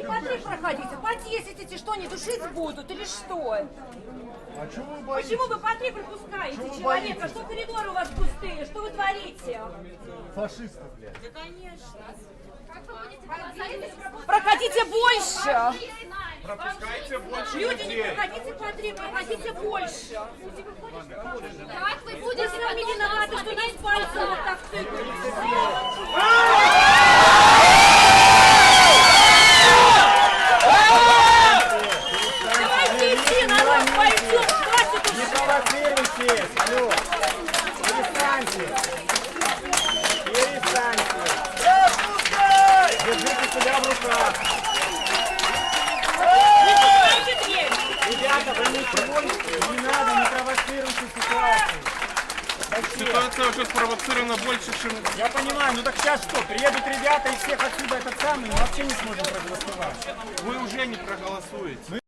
не по 3 проходите, по 10 эти что, не душить будут или что? А чего вы боитесь? Почему вы по 3 пропускаете человека? Что коридоры у вас пустые? Что вы творите? Фашисты, блядь. Да, конечно. Проходите больше! Пропускайте больше Люди, не людей. проходите по 3, проходите больше! Как вы будете Вы сами виноваты, что нас пальцем вот так Давайте идти, народ, пойдем, хватит уже! Не провоцируйте! Алло! Перестаньте! Перестаньте! Держите себя в руках! Закройте дверь! Ребята, вы ничего не надо, не провоцируйте ситуацию! Ситуация уже спровоцирована больше, чем... Я понимаю, ну так сейчас что, приедут ребята и всех отсюда этот самый, мы вообще не сможем проголосовать. Вы уже не проголосуете.